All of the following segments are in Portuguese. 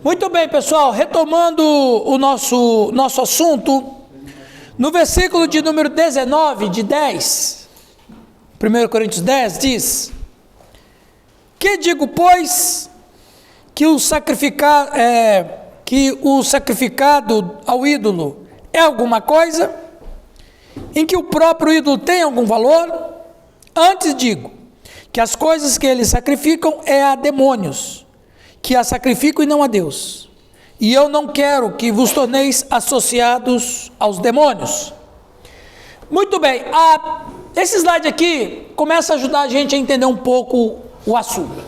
Muito bem, pessoal, retomando o nosso assunto, no versículo de número 19, de 10, 1 Coríntios 10, diz: que digo, pois, que o sacrificado ao ídolo é alguma coisa, em que o próprio ídolo tem algum valor? Antes digo, que as coisas que eles sacrificam é a demônios, que a sacrificam e não a Deus. E eu não quero que vos torneis associados aos demônios. Muito bem, esse slide aqui começa a ajudar a gente a entender um pouco o assunto.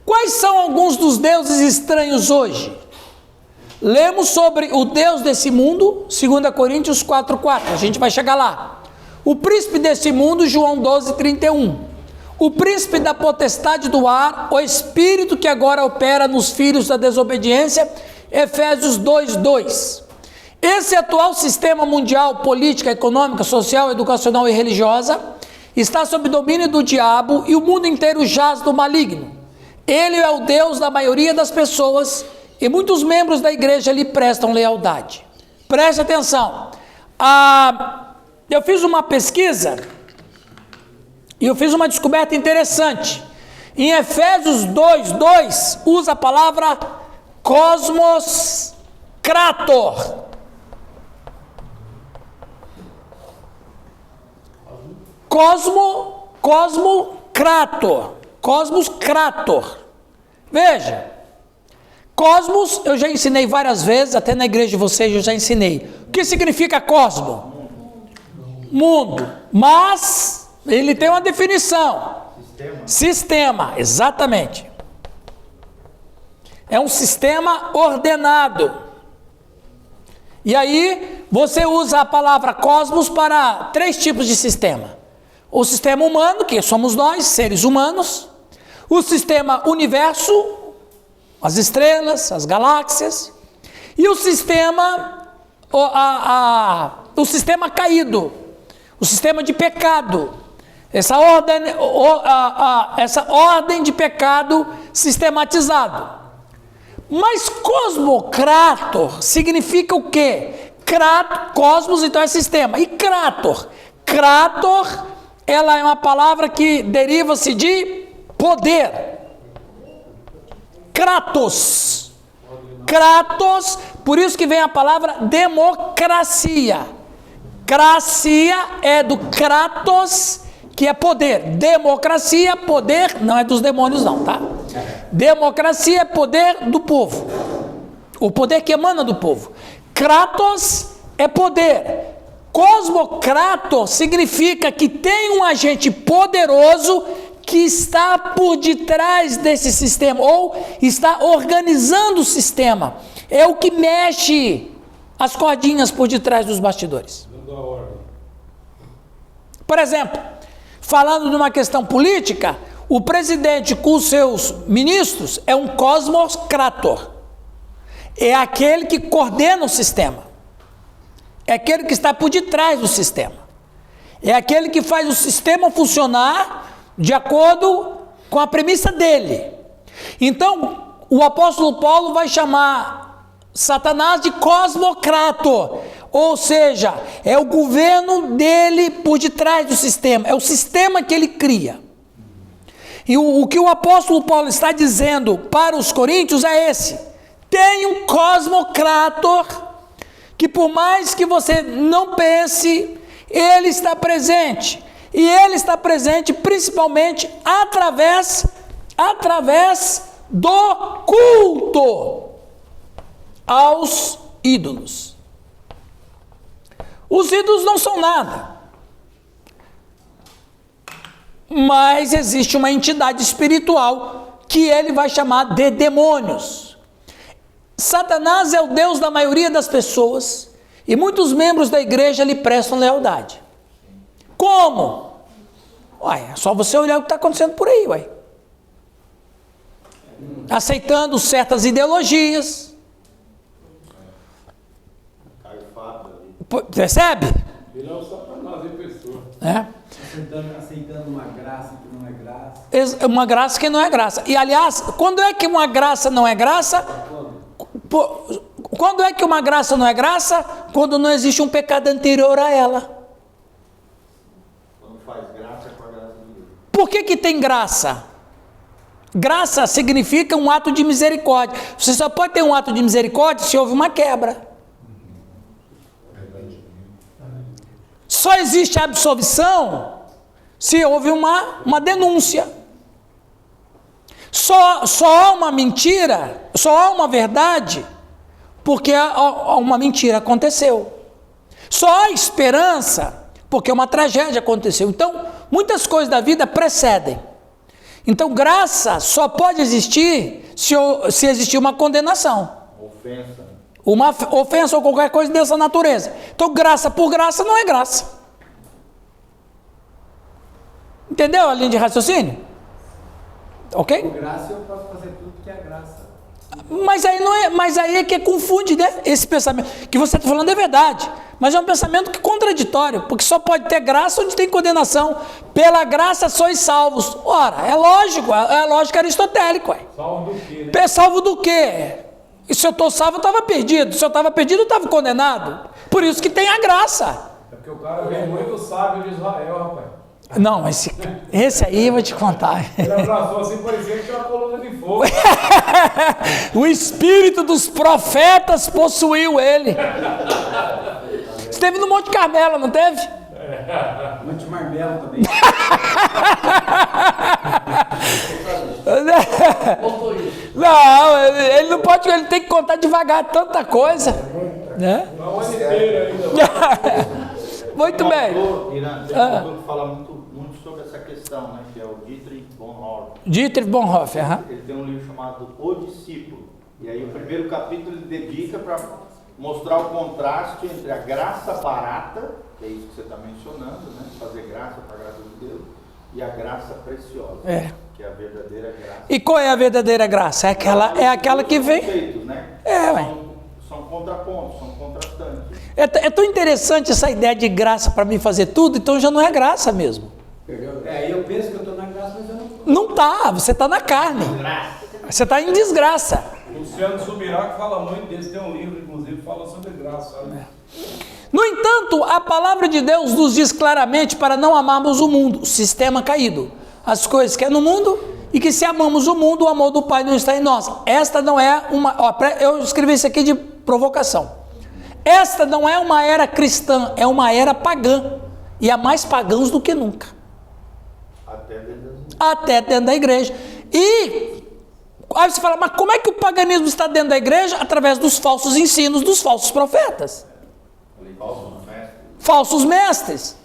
Quais são alguns dos deuses estranhos hoje? Lemos sobre o Deus desse mundo, 2 Coríntios 4,4, a gente vai chegar lá. O príncipe desse mundo, João 12,31. O príncipe da potestade do ar, o espírito que agora opera nos filhos da desobediência, Efésios 2:2. Esse atual sistema mundial, política, econômica, social, educacional e religiosa, está sob domínio do diabo e o mundo inteiro jaz do maligno. Ele é o Deus da maioria das pessoas e muitos membros da igreja lhe prestam lealdade. Preste atenção. Eu fiz uma pesquisa e eu fiz uma descoberta interessante. Em Efésios 2:2, usa a palavra cosmos krator. Cosmos krator. Veja, cosmos eu já ensinei várias vezes, até na igreja de vocês eu já ensinei. O que significa cosmo? Mundo. Mas ele tem uma definição. Sistema, exatamente. É um sistema ordenado. E aí, você usa a palavra cosmos para 3 tipos de sistema. O sistema humano, que somos nós, seres humanos. O sistema universo, as estrelas, as galáxias. E o sistema, o sistema caído, o sistema de pecado. Essa ordem de pecado sistematizado. Mas cosmocrator significa o quê? Cosmos, então é sistema. E krator? Krator, ela é uma palavra que deriva-se de poder. Kratos. Kratos, por isso que vem a palavra democracia. Cracia é do Kratos, que é poder. Democracia, poder, não é dos demônios não, tá? Democracia é poder do povo. O poder que emana do povo. Kratos é poder. Cosmocrator significa que tem um agente poderoso que está por detrás desse sistema, ou está organizando o sistema. É o que mexe as cordinhas por detrás dos bastidores. Por exemplo, falando de uma questão política, o presidente com os seus ministros é um cosmocrator. É aquele que coordena o sistema. É aquele que está por detrás do sistema. É aquele que faz o sistema funcionar de acordo com a premissa dele. Então, o apóstolo Paulo vai chamar Satanás de cosmocrator. Ou seja, é o governo dele por detrás do sistema. É o sistema que ele cria. E o que o apóstolo Paulo está dizendo para os coríntios é esse: tem um cosmocrator que, por mais que você não pense, ele está presente. E ele está presente principalmente através do culto aos ídolos. Os ídolos não são nada, mas existe uma entidade espiritual que ele vai chamar de demônios. Satanás é o Deus da maioria das pessoas e muitos membros da igreja lhe prestam lealdade. Como? Uai, é só você olhar o que está acontecendo por aí, uai. Aceitando certas ideologias. Percebe? Virou só para nós em pessoa. É? Aceitando uma graça que não é graça. Uma graça que não é graça. E, aliás, quando é que uma graça não é graça? Quando é que uma graça não é graça? Quando não existe um pecado anterior a ela. Quando faz graça com a graça de Deus. Por que tem graça? Graça significa um ato de misericórdia. Você só pode ter um ato de misericórdia se houve uma quebra. Só existe absolvição se houve uma denúncia. Só há uma mentira, só há uma verdade, porque uma mentira aconteceu. Só há esperança, porque uma tragédia aconteceu. Então, muitas coisas da vida precedem. Então, graça só pode existir se existir uma condenação. Ofensa. Uma ofensa ou qualquer coisa dessa natureza. Então, graça por graça não é graça. Entendeu a linha de raciocínio? Ok? Por graça eu posso fazer tudo que é graça. Mas aí é que confunde, né? Esse pensamento. Que você está falando é verdade. Mas é um pensamento que é contraditório. Porque só pode ter graça onde tem condenação. Pela graça sois salvos. Ora, é lógico. É lógica aristotélica. Salvo do quê, né? Salvo do quê? E se eu estou salvo, eu estava perdido. Se eu estava perdido, eu estava condenado. Por isso que tem a graça. É porque o cara vem muito sábio de Israel, rapaz. Não, esse aí eu vou te contar. Ele abraçou assim, parecia que tinha uma coluna de fogo. O espírito dos profetas possuiu ele. Esteve no Monte Carmelo, não teve? Monte Marmelo também. Não, ele não pode, ele tem que contar devagar tanta coisa, né? Não, o ano inteiro ainda. Muito bem. Tem um autor que fala muito sobre essa questão, né? Que é o Dietrich Bonhoeffer. Dietrich Bonhoeffer, Ele tem um livro chamado O Discípulo. E aí o primeiro capítulo ele dedica para mostrar o contraste entre a graça barata, que é isso que você está mencionando, né? Fazer graça para a graça de Deus, e a graça preciosa, que é a verdadeira graça. E qual é a verdadeira graça? É aquela que vem. Conceitos, né? Ué. São contrapontos, são contrastantes. É tão interessante essa ideia de graça para mim fazer tudo, então já não é graça mesmo. Eu penso que eu estou na graça, mas eu não estou. Não tá, você está na carne. Você está em desgraça. Luciano Subirá, que fala muito desse, tem um livro, inclusive, que fala sobre graça, sabe? No entanto, a palavra de Deus nos diz claramente para não amarmos o mundo, o sistema caído, as coisas que é no mundo, e que se amamos o mundo, o amor do Pai não está em nós. Esta não é uma... eu escrevi isso aqui de provocação. Esta não é uma era cristã, é uma era pagã. E há mais pagãos do que nunca. Até dentro da igreja. E aí você fala, mas como é que o paganismo está dentro da igreja? Através dos falsos ensinos dos falsos profetas. Falsos mestres.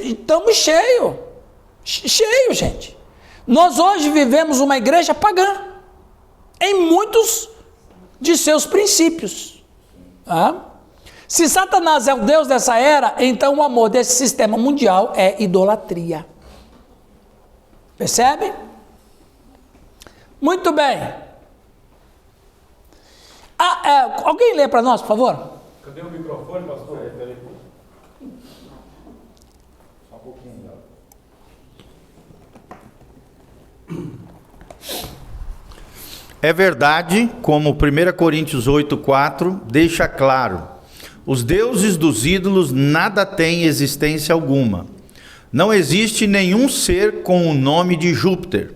Estamos cheios, gente. Nós hoje vivemos uma igreja pagã, em muitos de seus princípios. Se Satanás é o Deus dessa era, então o amor desse sistema mundial é idolatria. Percebe? Muito bem. Alguém lê para nós, por favor? Cadê o microfone, pastor? Só um pouquinho. É verdade, como 1 Coríntios 8,4 deixa claro, os deuses dos ídolos nada têm existência alguma. Não existe nenhum ser com o nome de Júpiter.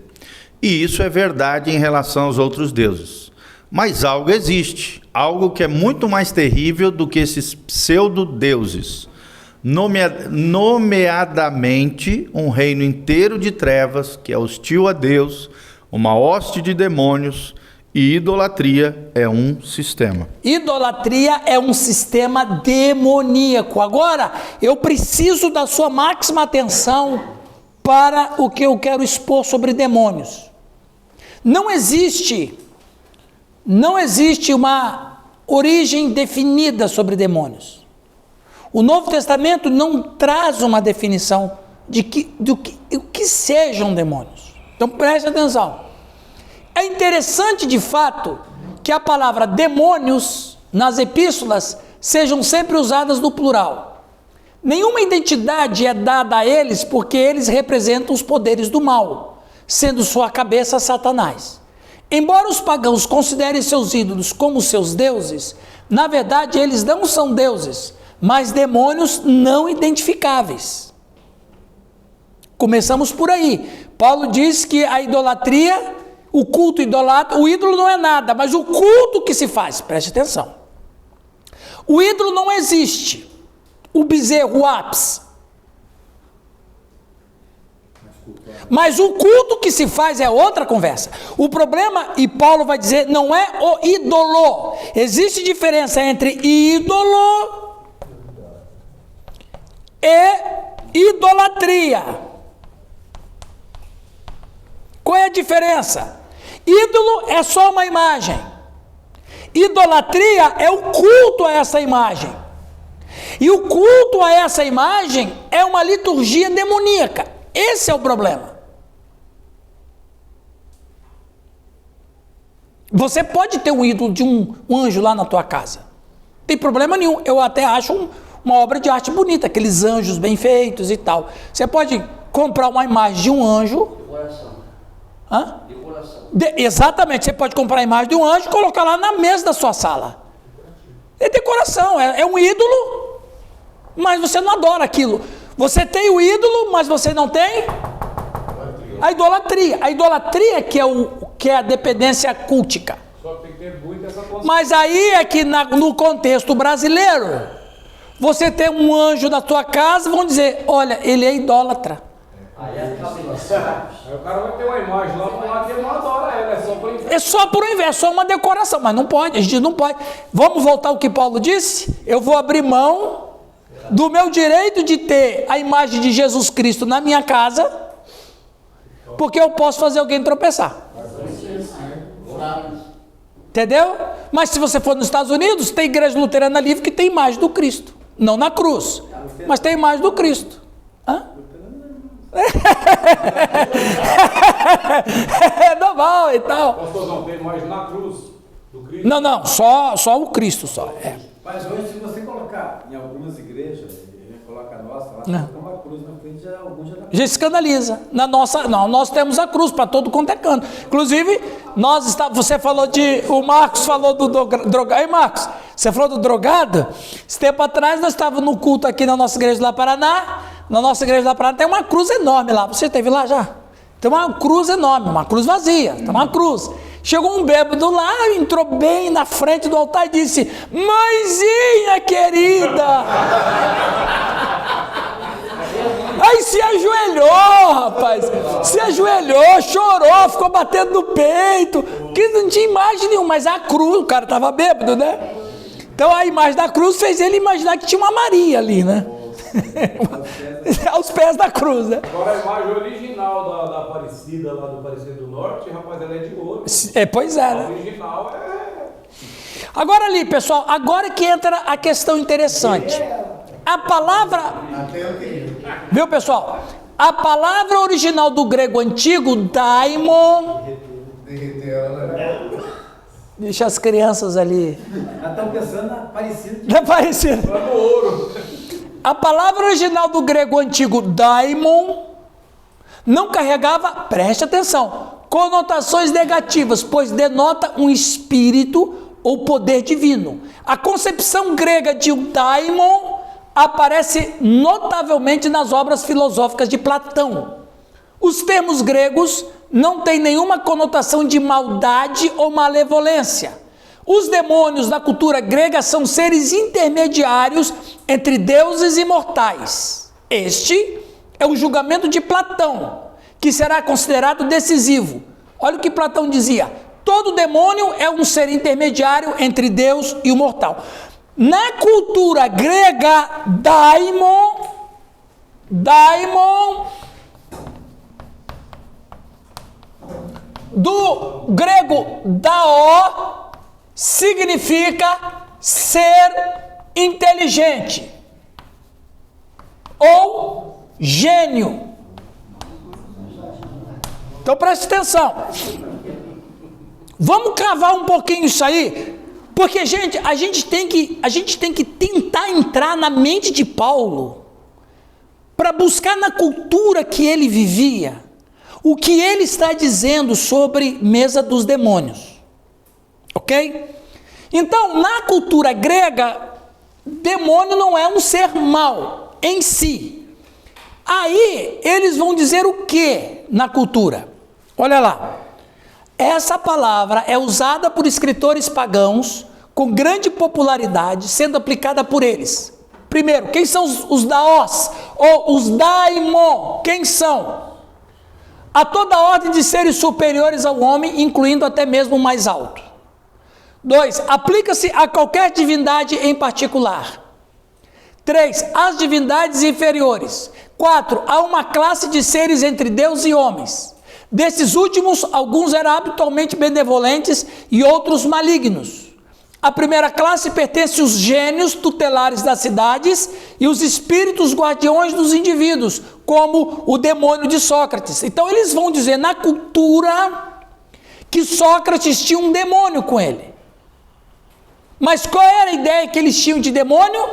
E isso é verdade em relação aos outros deuses. Mas algo existe, algo que é muito mais terrível do que esses pseudo-deuses. Nomeadamente um reino inteiro de trevas, que é hostil a Deus, uma hoste de demônios, e idolatria é um sistema. Idolatria é um sistema demoníaco. Agora, eu preciso da sua máxima atenção para o que eu quero expor sobre demônios. Não existe uma origem definida sobre demônios. O Novo Testamento não traz uma definição do que sejam demônios. Então preste atenção. É interessante de fato que a palavra demônios nas epístolas sejam sempre usadas no plural. Nenhuma identidade é dada a eles porque eles representam os poderes do mal, sendo sua cabeça Satanás. Embora os pagãos considerem seus ídolos como seus deuses, na verdade eles não são deuses, mas demônios não identificáveis. Começamos por aí. Paulo diz que a idolatria, o culto idolatra, o ídolo não é nada, mas o culto que se faz, preste atenção. O ídolo não existe. O bezerro, o ápice. Mas o culto que se faz é outra conversa. O problema, e Paulo vai dizer, não é o ídolo. Existe diferença entre ídolo e idolatria. Qual é a diferença? Ídolo é só uma imagem. Idolatria é o culto a essa imagem. E o culto a essa imagem é uma liturgia demoníaca. Esse é o problema. Você pode ter um ídolo de um anjo lá na tua casa. Não tem problema nenhum. Eu até acho uma obra de arte bonita, aqueles anjos bem feitos e tal. Você pode comprar uma imagem de um anjo. Decoração. Hã? Decoração. Exatamente, você pode comprar a imagem de um anjo e colocar lá na mesa da sua sala. É decoração, é um ídolo, mas você não adora aquilo. Você tem o ídolo, mas você não tem a idolatria. A idolatria que é a dependência cultica. Só tem que ter muito essa consciência. Mas aí é que no contexto brasileiro, você tem um anjo da tua casa, vão dizer, olha, ele é idólatra. Aí é cabeça. Aí o cara vai ter uma imagem lá pro lado e ele não adora ela, é só por inveja. É só por inveja, é só uma decoração, mas não pode, a gente não pode. Vamos voltar ao que Paulo disse? Eu vou abrir mão do meu direito de ter a imagem de Jesus Cristo na minha casa, porque eu posso fazer alguém tropeçar. Entendeu? Mas se você for nos Estados Unidos, tem igreja luterana livre que tem imagem do Cristo, não na cruz, mas tem imagem do Cristo. Hã? É normal e tal. Pastorzão, tem imagem na cruz do Cristo. Não, só o Cristo só. É. Mas hoje, se você colocar em algumas igrejas, coloca a nossa lá, Não. coloca uma cruz na frente, alguns já Já escandaliza. Na nossa, não, nós temos a cruz para todo quanto é canto. Inclusive, você falou o Marcos falou do drogado. Ei, Marcos, você falou do drogado? Esse tempo atrás nós estávamos no culto aqui na nossa igreja lá Paraná. Na nossa igreja lá Paraná tem uma cruz enorme lá. Você esteve lá já? Tem uma cruz enorme, uma cruz vazia. Tem uma cruz. Chegou um bêbado lá, entrou bem na frente do altar e disse: Mãezinha querida! Aí se ajoelhou, rapaz. Se ajoelhou, chorou, ficou batendo no peito. Que não tinha imagem nenhuma, mas a cruz, o cara estava bêbado, né? Então a imagem da cruz fez ele imaginar que tinha uma Maria ali, né? Aos pés da cruz, né? Agora a imagem original da Aparecida, lá do Aparecida do Norte, rapaz, ela é de ouro. Pois é, A né? original é... Agora ali, pessoal, agora que entra a questão interessante. A palavra... Viu, pessoal? A palavra original do grego antigo, daimon... Deixa as crianças ali... Já estão pensando na Aparecida. Não parecido. Lá no ouro. A palavra original do grego antigo, daimon, não carregava, preste atenção, conotações negativas, pois denota um espírito ou poder divino. A concepção grega de daimon aparece notavelmente nas obras filosóficas de Platão. Os termos gregos não têm nenhuma conotação de maldade ou malevolência. Os demônios da cultura grega são seres intermediários entre deuses e mortais. Este é o julgamento de Platão, que será considerado decisivo. Olha o que Platão dizia: todo demônio é um ser intermediário entre Deus e o mortal. Na cultura grega, daimon, do grego daó, significa ser inteligente ou gênio. Então preste atenção. Vamos cavar um pouquinho isso aí, porque gente, a gente tem que tentar entrar na mente de Paulo. para buscar na cultura que ele vivia o que ele está dizendo sobre mesa dos demônios. Ok? Então, na cultura grega, demônio não é um ser mau em si. Aí, eles vão dizer o que na cultura? Olha lá. Essa palavra é usada por escritores pagãos com grande popularidade, sendo aplicada por eles. Primeiro, quem são os daós? Ou os daimon? Quem são? A toda ordem de seres superiores ao homem, incluindo até mesmo o mais alto. 2. Aplica-se a qualquer divindade em particular. 3. Às divindades inferiores. 4. Há uma classe de seres entre Deus e homens. Desses últimos, alguns eram habitualmente benevolentes e outros malignos. A primeira classe pertence aos gênios tutelares das cidades e os espíritos guardiões dos indivíduos, como o demônio de Sócrates. Então eles vão dizer na cultura que Sócrates tinha um demônio com ele. Mas qual era a ideia que eles tinham de demônio?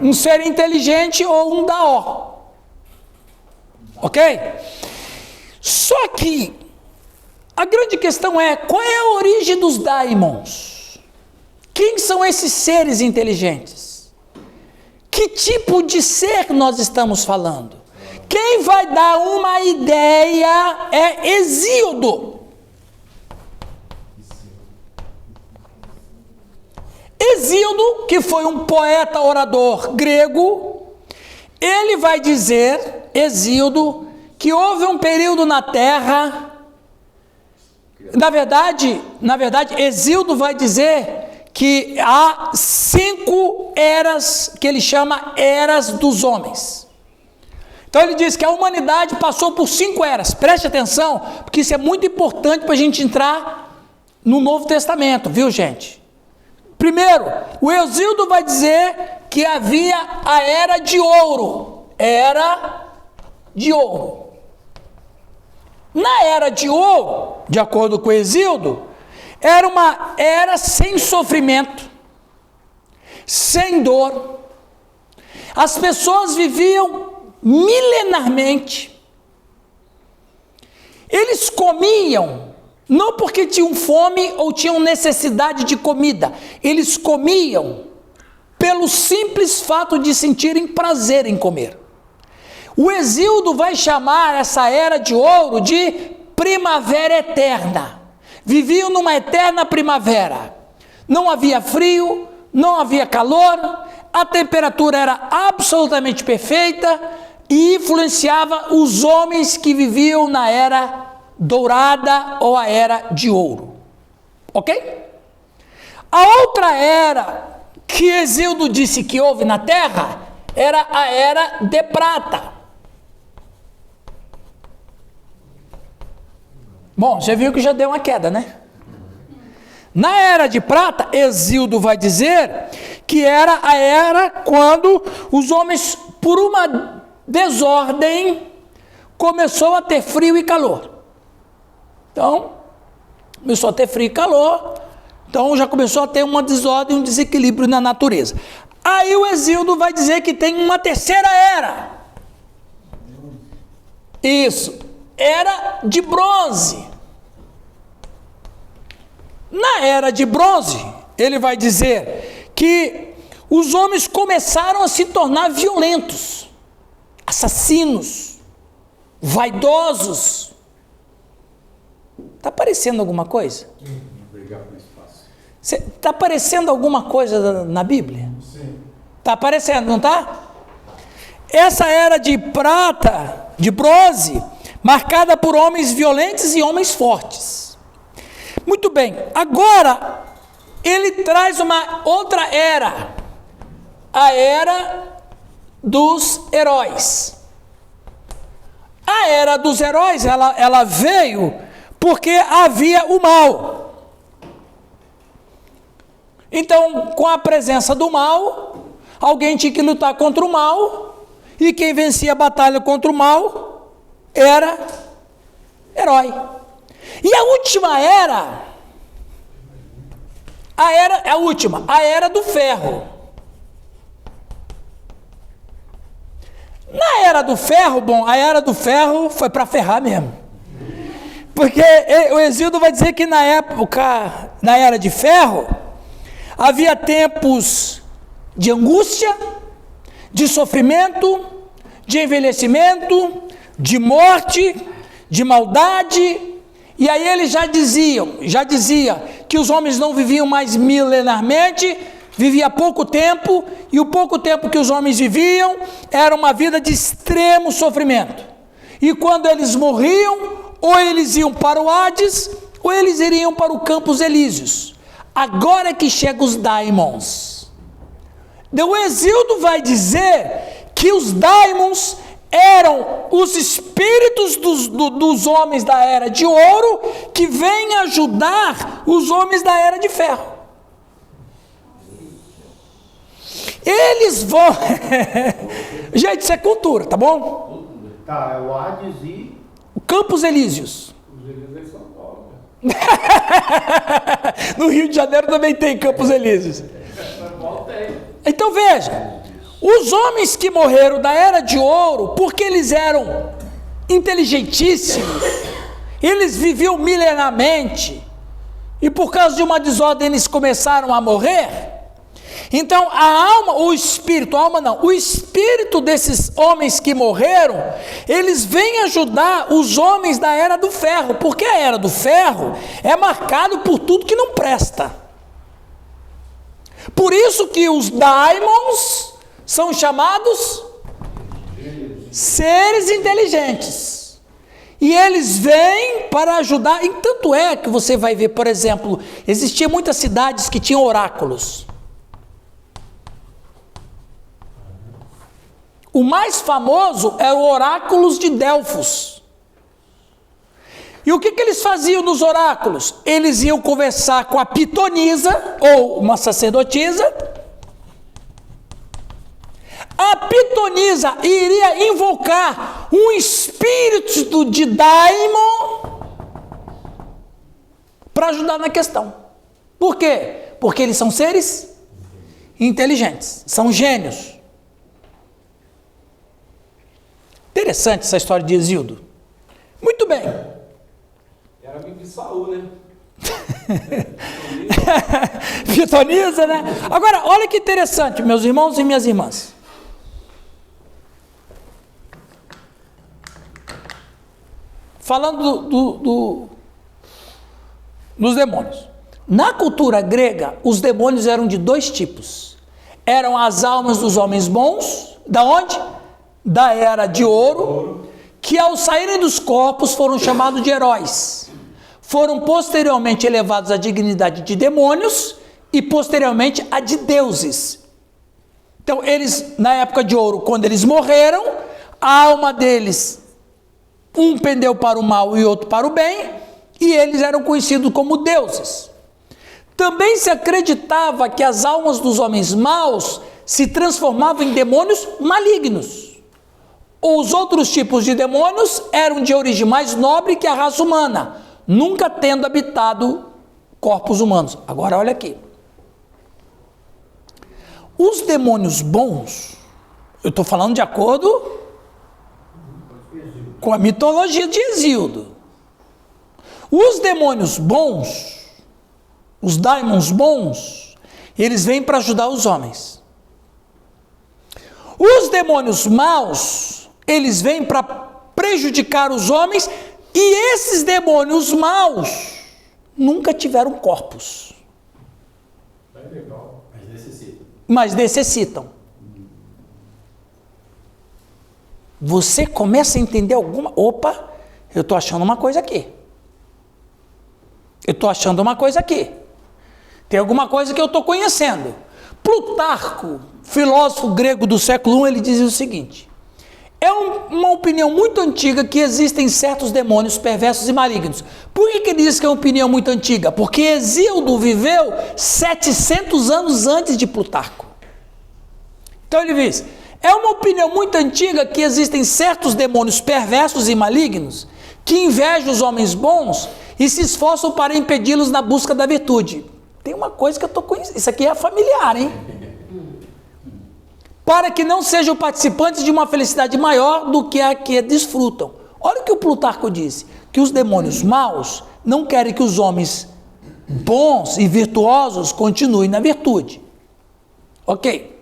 Um ser inteligente ou um daó. Ok? Só que a grande questão é, qual é a origem dos daimons? Quem são esses seres inteligentes? Que tipo de ser nós estamos falando? Quem vai dar uma ideia é Hesíodo. Hesíodo, que foi um poeta orador grego, ele vai dizer, Hesíodo, que houve um período na Terra, na verdade, Hesíodo vai dizer que há 5 eras, que ele chama eras dos homens. Então ele diz que a humanidade passou por 5 eras, preste atenção, porque isso é muito importante para a gente entrar no Novo Testamento, viu gente? Primeiro, o Hesíodo vai dizer que havia a era de ouro. Era de ouro. Na era de ouro, de acordo com Hesíodo, era uma era sem sofrimento, sem dor. As pessoas viviam milenarmente. Eles comiam não porque tinham fome ou tinham necessidade de comida, eles comiam pelo simples fato de sentirem prazer em comer. O Hesíodo vai chamar essa era de ouro de primavera eterna. Viviam numa eterna primavera. Não havia frio, não havia calor, a temperatura era absolutamente perfeita e influenciava os homens que viviam na era dourada ou a era de ouro, ok? A outra era que Hesíodo disse que houve na terra era a era de prata. Bom, você viu que já deu uma queda, né? Na era de prata, Hesíodo vai dizer que era a era quando os homens, por uma desordem, começou a ter frio e calor. Então, começou a ter frio e calor, então já começou a ter uma desordem, um desequilíbrio na natureza. Aí o Hesíodo vai dizer que tem uma terceira era. Isso, era de bronze. Na era de bronze, ele vai dizer que os homens começaram a se tornar violentos, assassinos, vaidosos. Está aparecendo alguma coisa? Está aparecendo alguma coisa na Bíblia? Sim. Está aparecendo, não está? Essa era de prata, de bronze, marcada por homens violentos e homens fortes. Muito bem, agora ele traz uma outra era, a era dos heróis. A era dos heróis, ela veio porque havia o mal. Então, com a presença do mal, alguém tinha que lutar contra o mal, e quem vencia a batalha contra o mal era herói. E a última era, a era do ferro. Na Era do Ferro, bom, a Era do Ferro foi para ferrar mesmo. Porque o Hesíodo vai dizer que na época, na Era de Ferro, havia tempos de angústia, de sofrimento, de envelhecimento, de morte, de maldade, e aí ele já dizia que os homens não viviam mais milenarmente, vivia pouco tempo, e o pouco tempo que os homens viviam era uma vida de extremo sofrimento. E quando eles morriam, ou eles iam para o Hades, ou eles iriam para o Campos Elíseos. Agora é que chegam os daimons. O Hesíodo vai dizer que os daimons eram os espíritos dos homens da Era de Ouro que vêm ajudar os homens da Era de Ferro. Eles vão... Gente, isso é cultura, tá bom? Tá, é o Hades e... Campos Elíseos. Os Elíseos em São Paulo. No Rio de Janeiro também tem Campos Elíseos. São Paulo tem. Então veja, os homens que morreram da Era de Ouro, porque eles eram inteligentíssimos, eles viviam milenarmente, e por causa de uma desordem eles começaram a morrer. Então o espírito desses homens que morreram, eles vêm ajudar os homens da Era do Ferro, porque a Era do Ferro é marcada por tudo que não presta. Por isso que os daimons são chamados seres inteligentes. E eles vêm para ajudar, e tanto é que você vai ver, por exemplo, existiam muitas cidades que tinham oráculos. O mais famoso era o Oráculos de Delfos. E o que eles faziam nos oráculos? Eles iam conversar com a pitonisa, ou uma sacerdotisa. A pitonisa iria invocar um espírito de daimon para ajudar na questão. Por quê? Porque eles são seres inteligentes, são gênios. Interessante essa história de Hesíodo. Muito bem. Era amigo de Saul, né? Pitoniza, né? Agora, olha que interessante, meus irmãos e minhas irmãs. Falando dos demônios. Na cultura grega, os demônios eram de dois tipos. Eram as almas dos homens bons, da onde? Da Era de Ouro, que ao saírem dos corpos foram chamados de heróis. Foram posteriormente elevados à dignidade de demônios e posteriormente a de deuses. Então eles, na época de ouro, quando eles morreram, a alma deles, um pendeu para o mal e outro para o bem, e eles eram conhecidos como deuses. Também se acreditava que as almas dos homens maus se transformavam em demônios malignos. Os outros tipos de demônios eram de origem mais nobre que a raça humana, nunca tendo habitado corpos humanos. Agora olha aqui. Os demônios bons, eu estou falando de acordo com a mitologia de Hesíodo. Os demônios bons, os daimons bons, eles vêm para ajudar os homens. Os demônios maus, eles vêm para prejudicar os homens, e esses demônios maus nunca tiveram corpos. Mas necessitam. Você começa a entender alguma... Opa, eu estou achando uma coisa aqui. Tem alguma coisa que eu estou conhecendo. Plutarco, filósofo grego do século I, ele diz o seguinte: é uma opinião muito antiga que existem certos demônios perversos e malignos. Por que ele diz que é uma opinião muito antiga? Porque Hesíodo viveu 700 anos antes de Plutarco. Então ele diz, é uma opinião muito antiga que existem certos demônios perversos e malignos que invejam os homens bons e se esforçam para impedi-los na busca da virtude. Tem uma coisa que eu estou conhecendo, isso aqui é familiar, hein? para que não sejam participantes de uma felicidade maior do que a que desfrutam. Olha o que o Plutarco disse, que os demônios maus não querem que os homens bons e virtuosos continuem na virtude. Ok.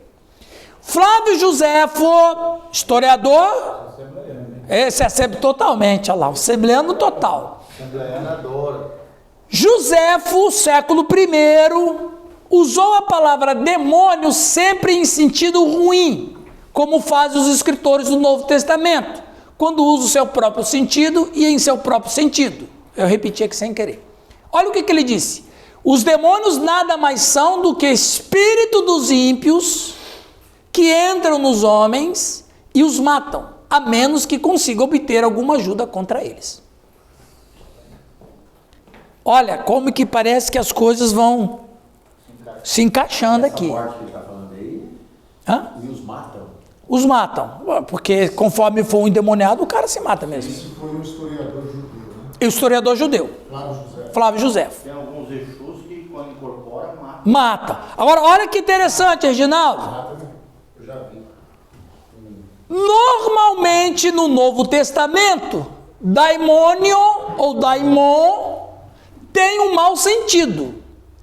Flávio Joséfo, historiador, esse é sempre totalmente, olha lá, o assembleano total. Assembleano adora. Joséfo, século I, usou a palavra demônio sempre em sentido ruim, como fazem os escritores do Novo Testamento, quando usa o seu próprio sentido e em seu próprio sentido. Eu repeti aqui sem querer. Olha o que ele disse. Os demônios nada mais são do que espírito dos ímpios que entram nos homens e os matam, a menos que consiga obter alguma ajuda contra eles. Olha, como que parece que as coisas vão se encaixando aqui. Essa morte que ele está falando aí, Hã? e os matam. Os matam, porque conforme for um endemoniado, o cara se mata mesmo. Isso foi um historiador judeu, né? E o historiador judeu, Flávio José. Flávio Joséfo. Tem alguns Exus que quando incorpora, mata. Mata. Agora, olha que interessante, Reginaldo. Eu já vi. Normalmente no Novo Testamento, daimônio ou daimon tem um mau sentido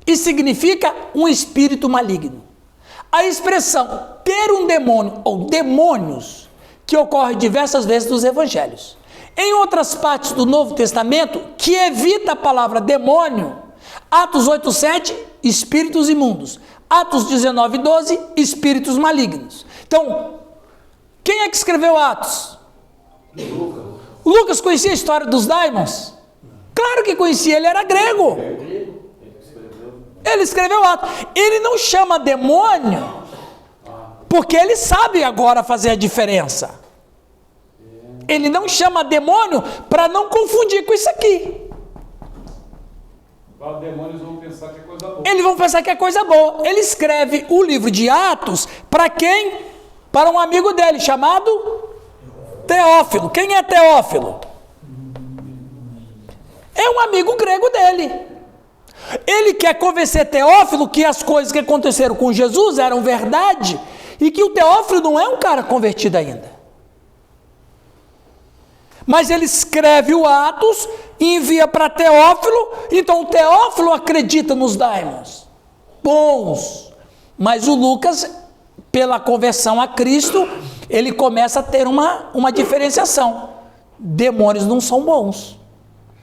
e significa um espírito maligno. A expressão ter um demônio ou demônios que ocorre diversas vezes nos evangelhos. Em outras partes do Novo Testamento, que evita a palavra demônio, Atos 8:7, espíritos imundos. Atos 19:12, espíritos malignos. Então, quem é que escreveu Atos? Lucas conhecia a história dos daimons? Claro que conhecia, ele era grego. Ele escreveu Atos. Ele não chama demônio, porque ele sabe agora fazer a diferença. Ele não chama demônio para não confundir com isso aqui. Os demônios vão pensar que é coisa boa. Eles vão pensar que é coisa boa. Ele escreve o livro de Atos para quem? Para um amigo dele chamado Teófilo. Quem é Teófilo? É um amigo grego dele. Ele quer convencer Teófilo que as coisas que aconteceram com Jesus eram verdade e que o Teófilo não é um cara convertido ainda. Mas ele escreve o Atos e envia para Teófilo, então o Teófilo acredita nos daimons bons, mas o Lucas, pela conversão a Cristo, ele começa a ter uma diferenciação. Demônios não são bons,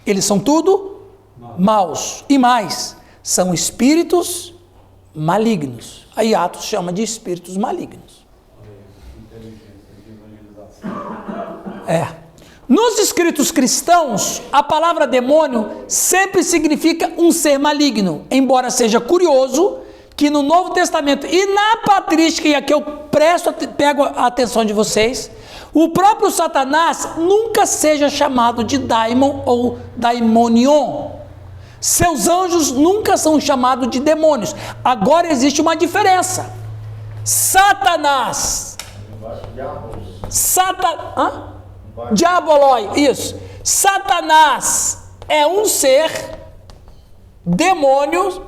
eles são tudo maus, e mais, são espíritos malignos. Aí Atos chama de espíritos malignos. Nos escritos cristãos, a palavra demônio sempre significa um ser maligno, embora seja curioso que no Novo Testamento e na patrística, e aqui eu pego a atenção de vocês, o próprio Satanás nunca seja chamado de daimon ou daimonion. Seus anjos nunca são chamados de demônios. Agora existe uma diferença. Satanás. Diaboloi, isso. Satanás é um ser, demônio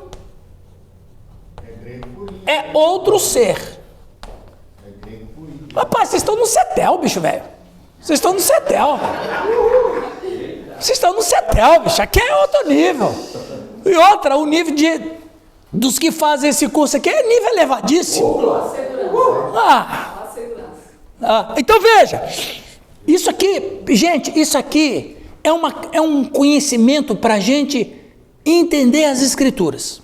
é outro ser. Rapaz, vocês estão no cetel, bicho, velho. Vocês estão no cetel. Vocês estão no cetel, bicho. Aqui é outro nível. E outra, o nível dos que fazem esse curso aqui é nível elevadíssimo. Então veja. Isso aqui, gente, isso aqui é um conhecimento para a gente entender as Escrituras.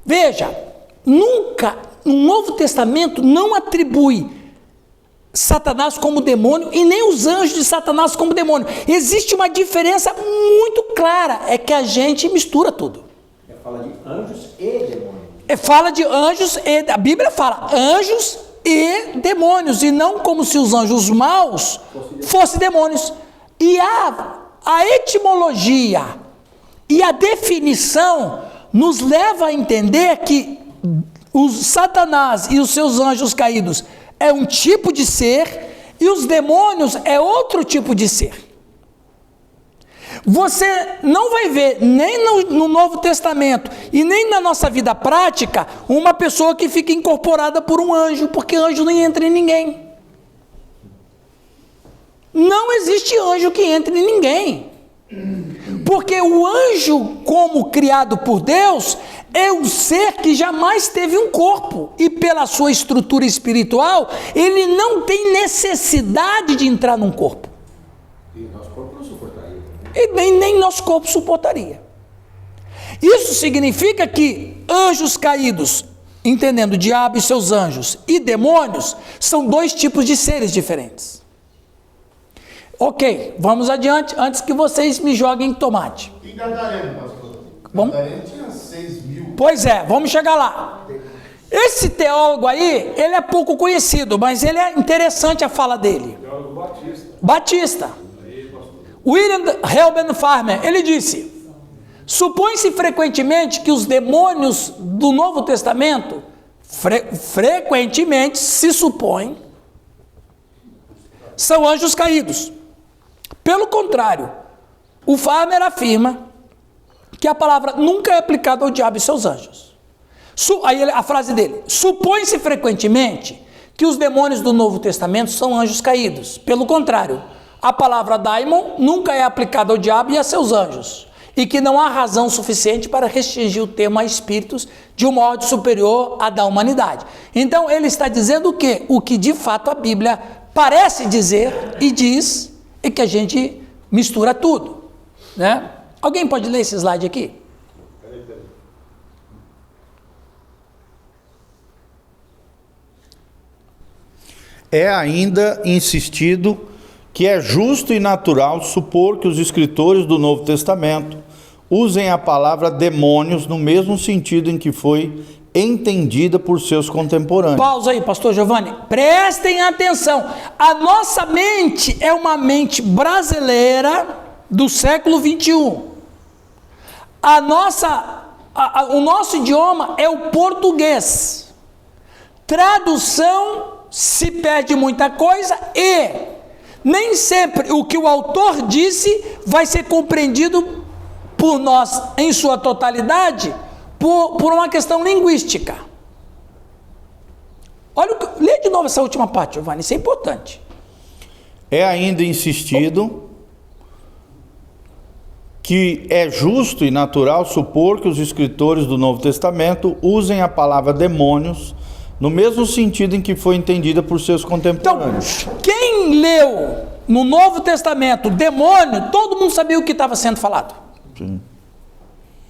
Veja, nunca, no Novo Testamento, não atribui Satanás como demônio e nem os anjos de Satanás como demônio. Existe uma diferença muito clara, é que a gente mistura tudo. Fala de anjos e demônios. Fala de anjos e... A Bíblia fala anjos e demônios, e não como se os anjos maus fossem demônios. E a etimologia e a definição nos leva a entender que o Satanás e os seus anjos caídos é um tipo de ser e os demônios é outro tipo de ser. Você não vai ver nem no Novo Testamento e nem na nossa vida prática uma pessoa que fica incorporada por um anjo, porque anjo não entra em ninguém. Não existe anjo que entre em ninguém. Porque o anjo, como criado por Deus, é um ser que jamais teve um corpo. E pela sua estrutura espiritual, ele não tem necessidade de entrar num corpo. E nosso corpo não suportaria. E nem nosso corpo suportaria. Isso significa que anjos caídos, entendendo o diabo e seus anjos, e demônios, são dois tipos de seres diferentes. Ok, vamos adiante, antes que vocês me joguem tomate. E Gadareno, pastor? Vamos? Gadareno tinha 6.000. Pois é, vamos chegar lá. Esse teólogo aí, ele é pouco conhecido, mas ele é interessante a fala dele. Teólogo Batista. Batista. William Helben Farmer, ele disse: supõe-se frequentemente que os demônios do Novo Testamento, frequentemente se supõe, são anjos caídos. Pelo contrário, o Farmer afirma que a palavra nunca é aplicada ao diabo e seus anjos. Aí a frase dele: supõe-se frequentemente que os demônios do Novo Testamento são anjos caídos. Pelo contrário, a palavra daimon nunca é aplicada ao diabo e a seus anjos, e que não há razão suficiente para restringir o termo a espíritos de uma ordem superior à da humanidade. Então ele está dizendo o quê? O que de fato a Bíblia parece dizer e diz, e que a gente mistura tudo, né? Alguém pode ler esse slide aqui? É ainda insistido que é justo e natural supor que os escritores do Novo Testamento usem a palavra demônios no mesmo sentido em que foi entendida por seus contemporâneos. Pausa aí, pastor Giovanni. Prestem atenção. A nossa mente é uma mente brasileira do século 21. O nosso idioma é o português. Tradução se perde muita coisa e nem sempre o que o autor disse vai ser compreendido por nós em sua totalidade por uma questão linguística. Olha, lê de novo essa última parte, Giovanni, isso é importante. É ainda insistido que é justo e natural supor que os escritores do Novo Testamento usem a palavra demônios no mesmo sentido em que foi entendida por seus contemporâneos. Então, quem leu no Novo Testamento demônio, todo mundo sabia o que estava sendo falado. Sim.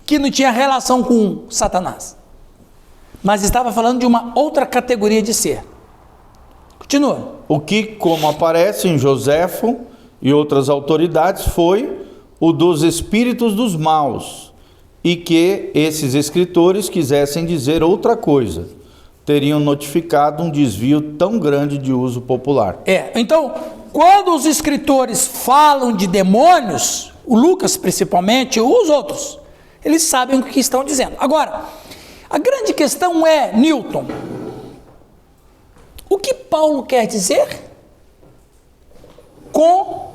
Que não tinha relação com Satanás, mas estava falando de uma outra categoria de ser. Continua. O que, como aparece em Joséfo e outras autoridades, foi o dos espíritos dos maus, e que esses escritores quisessem dizer outra coisa, teriam notificado um desvio tão grande de uso popular. Então, quando os escritores falam de demônios, o Lucas principalmente, ou os outros, eles sabem o que estão dizendo. Agora, a grande questão é, Newton, o que Paulo quer dizer com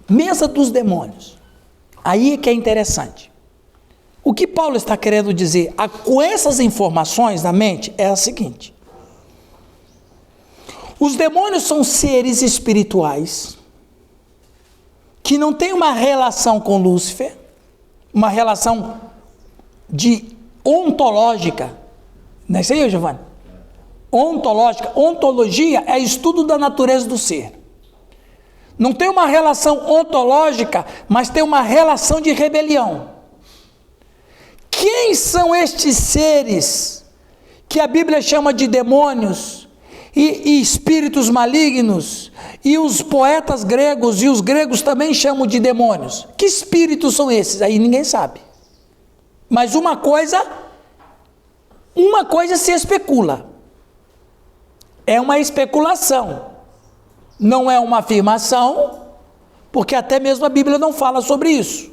mesa dos demônios? Aí é que é interessante. O que Paulo está querendo dizer com essas informações na mente é a seguinte: os demônios são seres espirituais que não têm uma relação com Lúcifer, uma relação ontológica. Não é isso aí, Giovanni? Ontológica. Ontologia é estudo da natureza do ser. Não tem uma relação ontológica, mas tem uma relação de rebelião. Quem são estes seres que a Bíblia chama de demônios e espíritos malignos, e os poetas gregos e os gregos também chamam de demônios? Que espíritos são esses? Aí ninguém sabe. Mas uma coisa se especula. É uma especulação. Não é uma afirmação, porque até mesmo a Bíblia não fala sobre isso.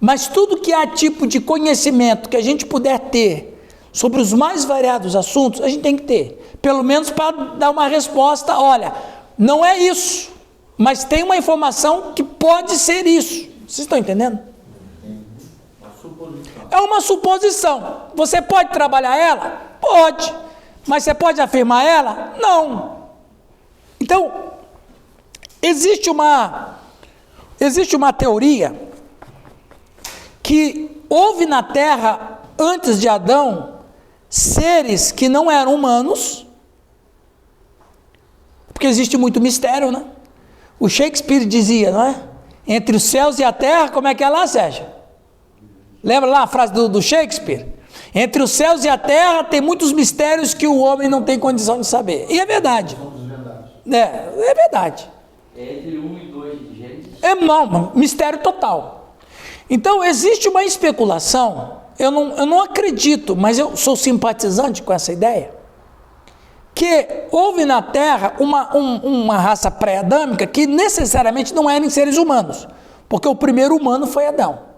Mas tudo que há tipo de conhecimento que a gente puder ter sobre os mais variados assuntos, a gente tem que ter. Pelo menos para dar uma resposta: olha, não é isso, Mas tem uma informação que pode ser isso. Vocês estão entendendo? É uma suposição. Você pode trabalhar ela? Pode. Mas você pode afirmar ela? Não. Então, existe uma teoria que houve na Terra, antes de Adão, seres que não eram humanos, porque existe muito mistério, né? O Shakespeare dizia, não é? Entre os céus e a terra, como é que é lá, Sérgio? Lembra lá a frase do Shakespeare? Entre os céus e a terra tem muitos mistérios que o homem não tem condição de saber. E é verdade. É verdade. É entre 1 e 2 de Gênesis. Não, mistério total. Então, existe uma especulação, eu não acredito, mas eu sou simpatizante com essa ideia, que houve na Terra uma raça pré-adâmica que necessariamente não eram seres humanos, porque o primeiro humano foi Adão.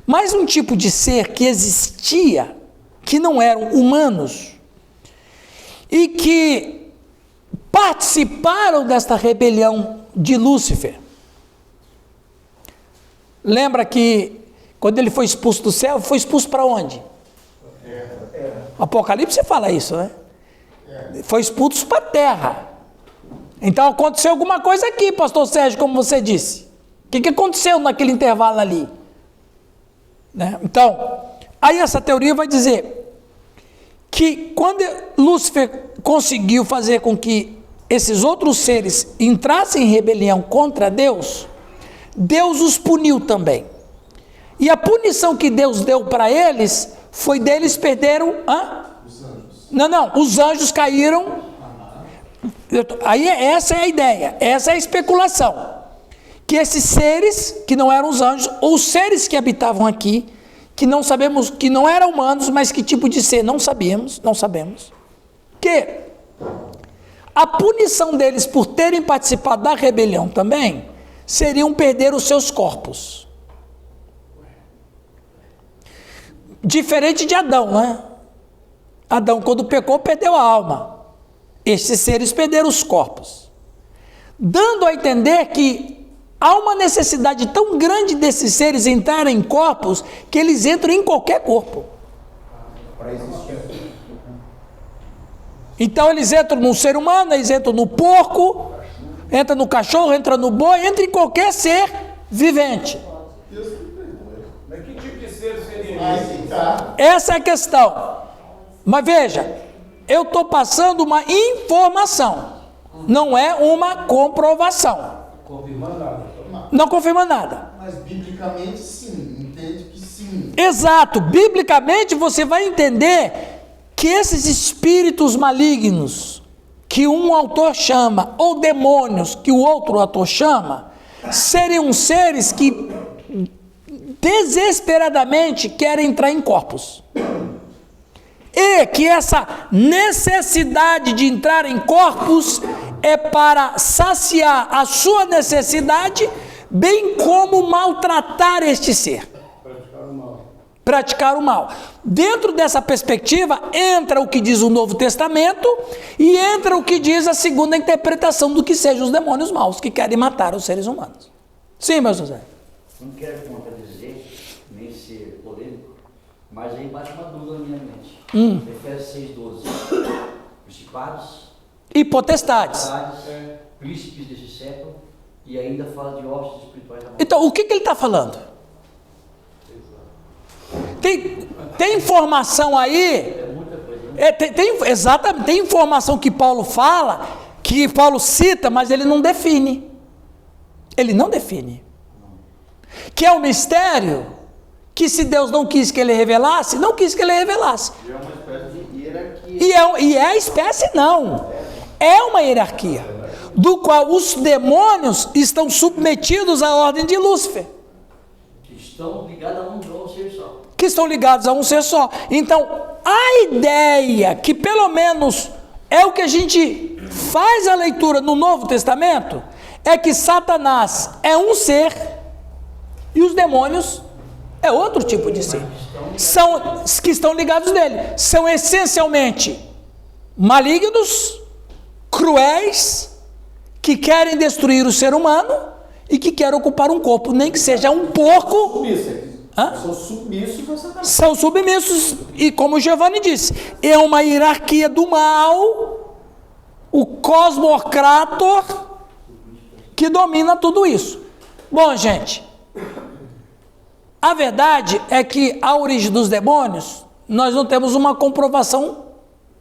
Mas um tipo de ser que existia, que não eram humanos, e que participaram desta rebelião de Lúcifer. Lembra que quando ele foi expulso do céu, foi expulso para onde? Apocalipse fala isso, né? Foi expulso para a terra. Então aconteceu alguma coisa aqui, pastor Sérgio, como você disse. O que aconteceu naquele intervalo ali? Né? Então, aí essa teoria vai dizer que quando Lúcifer conseguiu fazer com que esses outros seres entrassem em rebelião contra Deus, Deus os puniu também. E a punição que Deus deu para eles foi deles perderam... Os anjos. Não, os anjos caíram. Aí essa é a ideia, essa é a especulação. Que esses seres, que não eram os anjos, ou os seres que habitavam aqui, que não sabemos, que não eram humanos, mas que tipo de ser, não sabemos, que a punição deles por terem participado da rebelião também, seriam perder os seus corpos. Diferente de Adão, né? Adão, quando pecou, perdeu a alma. Estes seres perderam os corpos. Dando a entender que há uma necessidade tão grande desses seres entrarem em corpos, que eles entram em qualquer corpo. Para existir. Então eles entram no ser humano, eles entram no porco, entram no cachorro, entram no boi, entram em qualquer ser vivente. Mas que tipo de ser seria esse? Essa é a questão. Mas veja, eu estou passando uma informação, não é uma comprovação. Confirmando nada. Não confirma nada. Mas biblicamente sim, entende que sim. Exato, biblicamente você vai entender que esses espíritos malignos, que um autor chama, ou demônios, que o outro autor chama, seriam seres que desesperadamente querem entrar em corpos. E que essa necessidade de entrar em corpos é para saciar a sua necessidade, bem como maltratar este ser. Praticar o mal. Dentro dessa perspectiva, entra o que diz o Novo Testamento e entra o que diz a segunda interpretação do que sejam os demônios maus que querem matar os seres humanos. Sim, meu José. Não quero contradizer, nem ser polêmico, mas aí bate uma dúvida na minha mente. Efésios 6,12. Principados E potestades. Príncipes desse século, e ainda fala de hostes espirituais da maldade. Então, o que ele está falando? Tem informação aí, É muita coisa, né? exatamente, tem informação que Paulo fala, que Paulo cita, mas ele não define. Ele não define. Que é um mistério, que se Deus não quis que ele revelasse, não quis que ele revelasse. É uma espécie de hierarquia. E é a espécie não, é uma hierarquia, do qual os demônios estão submetidos à ordem de Lúcifer. Que estão ligados a um ser só. Que estão ligados a um ser só. Então, a ideia, que pelo menos é o que a gente faz a leitura no Novo Testamento, é que Satanás é um ser e os demônios é outro tipo de ser. São que estão ligados nele. São essencialmente malignos, cruéis, que querem destruir o ser humano e que querem ocupar um corpo, nem que seja um porco. São submissos a Satanás. São submissos, e como o Giovanni disse, é uma hierarquia do mal, o cosmocrator, que domina tudo isso. Bom, gente, a verdade é que a origem dos demônios, nós não temos uma comprovação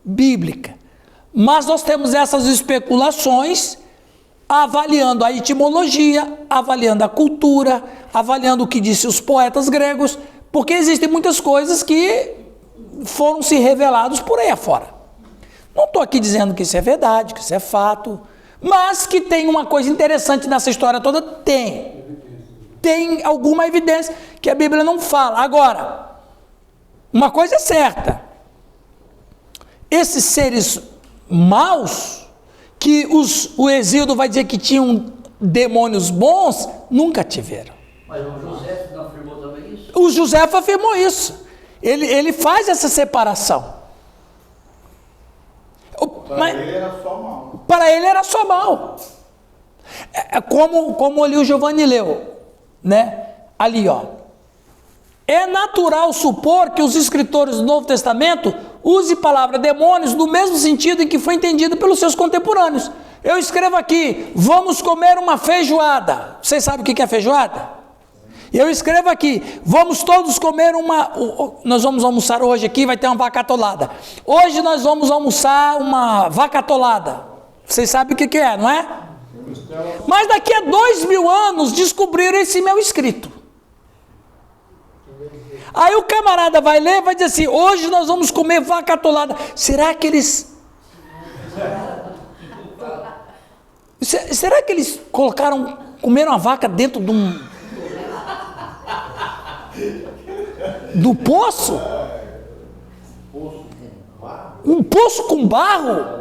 bíblica, mas nós temos essas especulações, avaliando a etimologia, avaliando a cultura, avaliando o que disse os poetas gregos, porque existem muitas coisas que foram se revelados por aí afora. Não estou aqui dizendo que isso é verdade, que isso é fato, mas que tem uma coisa interessante nessa história toda, tem. Tem alguma evidência que a Bíblia não fala. Agora, uma coisa é certa, esses seres maus, que o Exíodo vai dizer que tinham demônios bons, nunca tiveram. Mas o José não afirmou também isso? O José afirmou isso. Ele faz essa separação. Para ele era só mal. Para ele era só mal. Como ali o Giovanni leu, né? Ali, ó. É natural supor que os escritores do Novo Testamento usem a palavra demônios no mesmo sentido em que foi entendido pelos seus contemporâneos. Eu escrevo aqui, vamos comer uma feijoada. Vocês sabem o que é feijoada? Eu escrevo aqui, vamos todos comer nós vamos almoçar hoje aqui, vai ter uma vaca atolada. Hoje nós vamos almoçar uma vaca atolada. Vocês sabem o que é, não é? Mas daqui a 2000 anos descobriram esse meu escrito. Aí o camarada vai ler e vai dizer assim, hoje nós vamos comer vaca atolada. Será que eles comeram a vaca dentro do poço? Um poço com barro?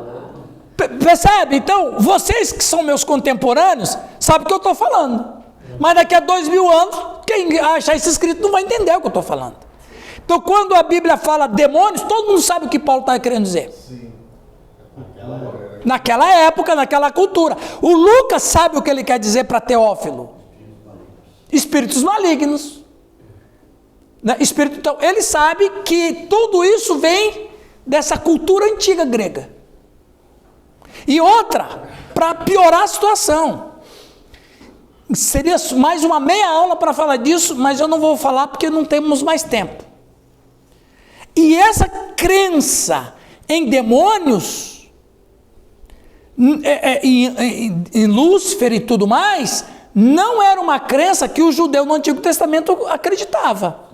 Percebe? Então, vocês que são meus contemporâneos, sabem o que eu estou falando. Mas daqui a 2000 anos, quem achar isso escrito não vai entender o que eu estou falando. Então, quando a Bíblia fala demônios, todo mundo sabe o que Paulo está querendo dizer. Sim. Naquela época, naquela cultura. O Lucas sabe o que ele quer dizer para Teófilo. Espíritos malignos. Então, ele sabe que tudo isso vem dessa cultura antiga grega. E outra, para piorar a situação, seria mais uma meia aula para falar disso, mas eu não vou falar porque não temos mais tempo. E essa crença em demônios, em Lúcifer e tudo mais, não era uma crença que o judeu no Antigo Testamento acreditava.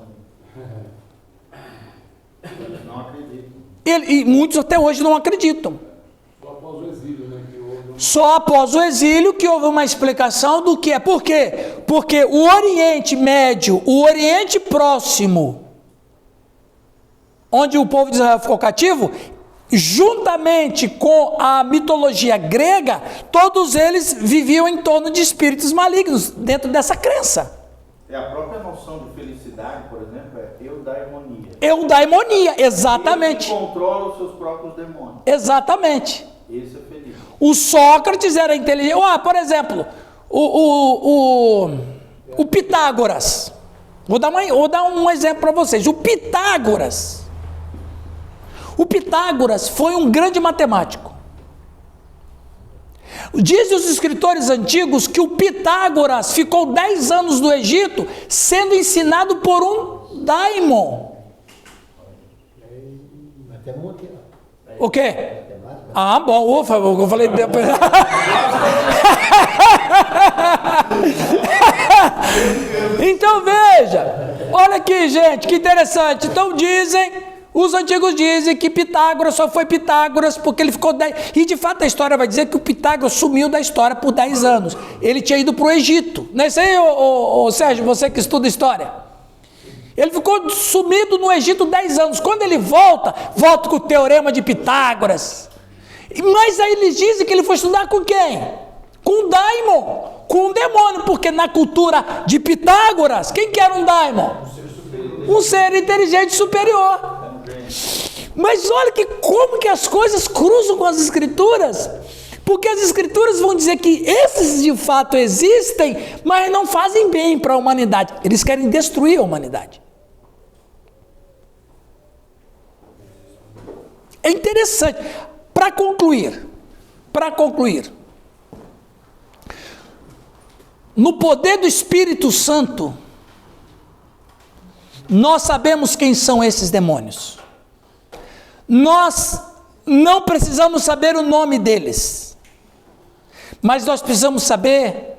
Não acredito. E muitos até hoje não acreditam. Só após o exílio que houve uma explicação do que é. Por quê? Porque o Oriente Médio, o Oriente Próximo, onde o povo de Israel ficou cativo, juntamente com a mitologia grega, todos eles viviam em torno de espíritos malignos, dentro dessa crença. A própria noção de felicidade, por exemplo, é eudaimonia. Eudaimonia, exatamente. Ele controla os seus próprios demônios. exatamente. Esse é feliz. O Sócrates era inteligente. Por exemplo, o Pitágoras. Vou dar um exemplo para vocês. O Pitágoras foi um grande matemático. Dizem os escritores antigos que o Pitágoras ficou 10 anos no Egito sendo ensinado por um daimon. O quê? Ah, bom, ufa, eu falei depois. Então veja, olha aqui, gente, que interessante. Então os antigos dizem que Pitágoras só foi Pitágoras porque ele ficou 10... E de fato a história vai dizer que o Pitágoras sumiu da história por 10 anos. Ele tinha ido para o Egito. Não é isso aí, Sérgio, você que estuda história? Ele ficou sumido no Egito 10 anos. Quando ele volta com o teorema de Pitágoras. Mas aí eles dizem que ele foi estudar com quem? Com um daimon, com um demônio, porque na cultura de Pitágoras, quem que era um daimon? Um ser inteligente superior. Mas olha como que as coisas cruzam com as escrituras, Porque as escrituras vão dizer que esses de fato existem, mas não fazem bem para a humanidade. Eles querem destruir a humanidade. É interessante. Para concluir, no poder do Espírito Santo, nós sabemos quem são esses demônios. Nós não precisamos saber o nome deles, mas nós precisamos saber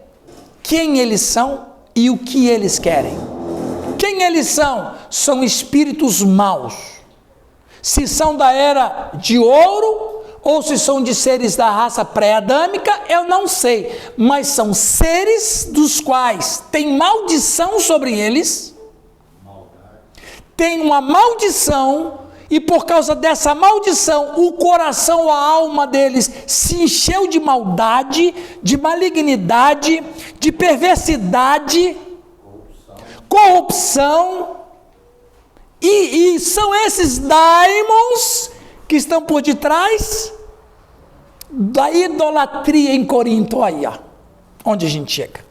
quem eles são e o que eles querem. Quem eles são? São espíritos maus. Se são da era de ouro ou se são de seres da raça pré-adâmica, eu não sei, mas são seres dos quais tem maldição sobre eles, tem uma maldição, e por causa dessa maldição, o coração, a alma deles se encheu de maldade, de malignidade, de perversidade, corrupção, e são esses daimons que estão por detrás da idolatria em Corinto. Aí, ó, onde a gente chega.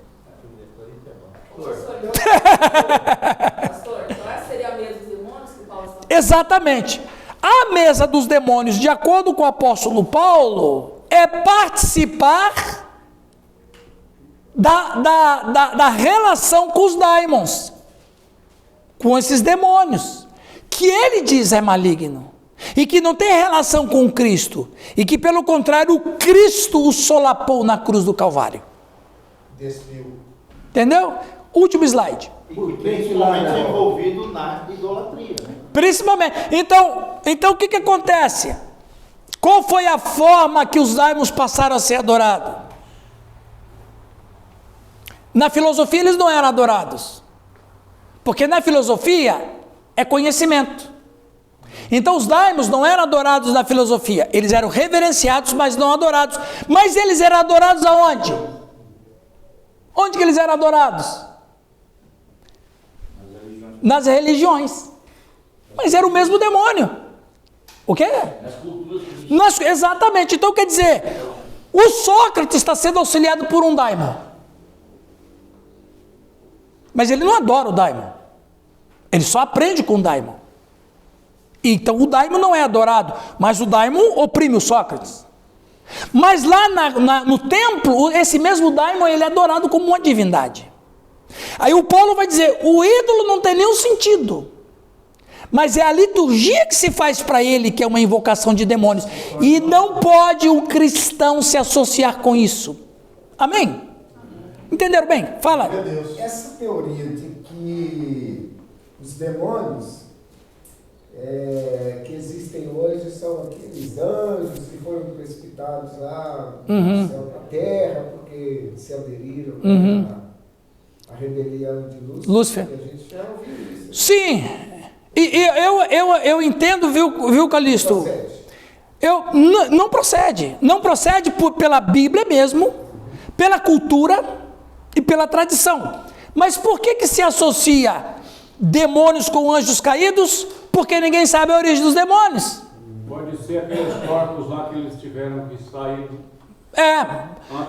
Pastor, qual seria a mesa dos demônios que Paulo está falando? Exatamente. A mesa dos demônios, de acordo com o apóstolo Paulo, é participar da relação com os daimons, com esses demônios, que ele diz é maligno, e que não tem relação com Cristo, e que pelo contrário, o Cristo o solapou na cruz do Calvário. Despiu. Entendeu? Último slide. E principalmente envolvido na idolatria, né? Principalmente. Então o que acontece? Qual foi a forma que os daimons passaram a ser adorados? Na filosofia eles não eram adorados, porque na filosofia é conhecimento. Então os daimons não eram adorados na filosofia, eles eram reverenciados, mas não adorados. Mas eles eram adorados aonde? Onde que eles eram adorados? Nas religiões. Mas era o mesmo demônio. O quê? Exatamente. Então quer dizer, o Sócrates está sendo auxiliado por um daimon, mas ele não adora o daimon, ele só aprende com o daimon. Então o daimon não é adorado, mas o daimon oprime o Sócrates. Mas lá no templo, esse mesmo daimon ele é adorado como uma divindade. Aí o Paulo vai dizer, o ídolo não tem nenhum sentido, mas é a liturgia que se faz para ele, que é uma invocação de demônios, e não pode um cristão se associar com isso. Amém? Entenderam bem? Fala. Essa teoria de que os demônios que existem hoje são aqueles anjos que foram precipitados lá do céu para a terra, porque se aderiram à rebelião de Lúcifer. A gente já ouviu isso. Sim, e eu entendo, viu Calixto? Não procede pela Bíblia mesmo, pela cultura e pela tradição. Mas por que se associa demônios com anjos caídos? Porque ninguém sabe a origem dos demônios. Pode ser aqueles corpos lá que eles tiveram que sair.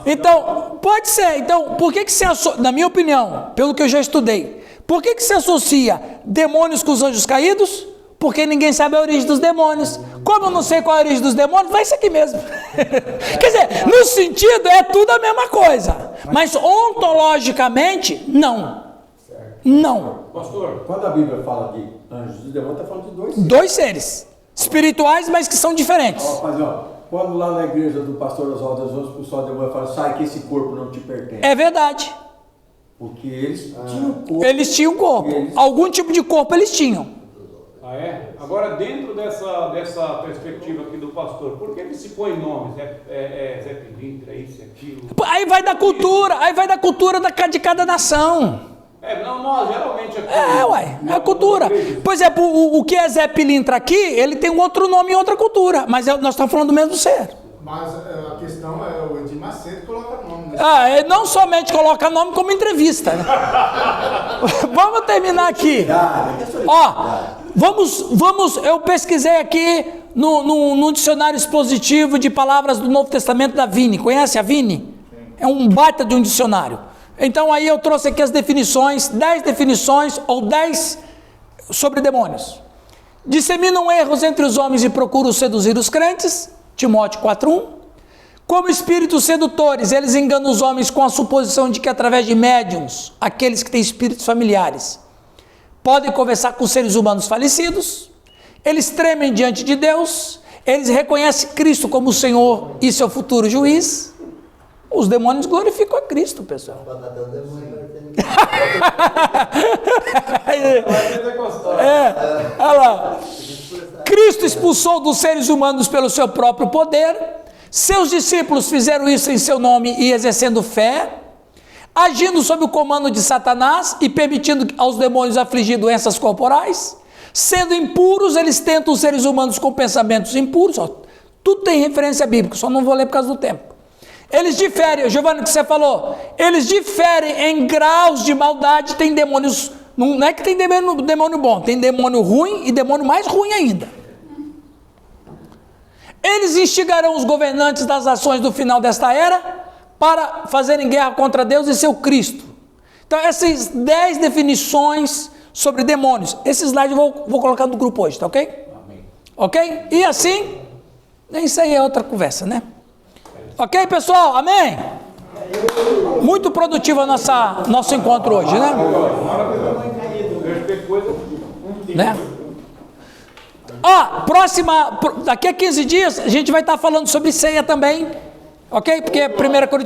Então, pode ser. Então, por que se associa, na minha opinião, pelo que eu já estudei, por que se associa demônios com os anjos caídos? Porque ninguém sabe a origem dos demônios. Como eu não sei qual é a origem dos demônios, vai ser aqui mesmo. Quer dizer, no sentido, é tudo a mesma coisa. Mas ontologicamente, não. Não. Pastor, quando a Bíblia fala de anjos e demônios, está falando de dois seres. Dois seres. Espirituais, mas que são diferentes. Quando lá na igreja do pastor Oswaldo das Outras, o pessoal do demônio fala, sai que esse corpo não te pertence. É verdade. Porque eles tinham corpo. Eles tinham corpo. Algum tipo de corpo eles tinham. Ah, é? Agora, dentro dessa perspectiva aqui do pastor, por que ele se põe nomes? Zé Pilintra, isso e aquilo? Aí vai da cultura de cada nação. Nós geralmente aqui... É a cultura. Por exemplo, o que é Zé Pilintra aqui, ele tem um outro nome em outra cultura, mas nós estamos falando do mesmo ser. Mas a questão é o Edir Macedo coloca nome. Ele não somente coloca nome como entrevista. Né? Vamos terminar aqui. Vamos, eu pesquisei aqui no dicionário expositivo de palavras do Novo Testamento da Vini. Conhece a Vini? É um baita de um dicionário. Então aí eu trouxe aqui as definições, 10 definições ou 10 sobre demônios. Disseminam erros entre os homens e procuram seduzir os crentes, Timóteo 4:1. Como espíritos sedutores, eles enganam os homens com a suposição de que através de médiuns, aqueles que têm espíritos familiares, podem conversar com seres humanos falecidos. Eles tremem diante de Deus, eles reconhecem Cristo como o Senhor e seu futuro juiz. Os demônios glorificam a Cristo, pessoal. Olha lá. Cristo expulsou dos seres humanos pelo seu próprio poder. Seus discípulos fizeram isso em seu nome e exercendo fé, agindo sob o comando de Satanás e permitindo aos demônios afligir doenças corporais. Sendo impuros, eles tentam os seres humanos com pensamentos impuros. Ó, tudo tem referência bíblica, só não vou ler por causa do tempo. Eles diferem, Giovanni, que você falou, eles diferem em graus de maldade. Tem demônios, não é que tem demônio bom, tem demônio ruim e demônio mais ruim ainda. Eles instigarão os governantes das nações do final desta era para fazerem guerra contra Deus e seu Cristo. Então essas 10 definições sobre demônios, esse slide eu vou colocar no grupo hoje, tá ok? Amém. Ok? E assim, isso aí é outra conversa, né? Ok, pessoal? Amém? Muito produtivo nosso encontro hoje, né? Né? Próxima, daqui a 15 dias, a gente vai estar falando sobre ceia também, ok? Porque 1 Coríntios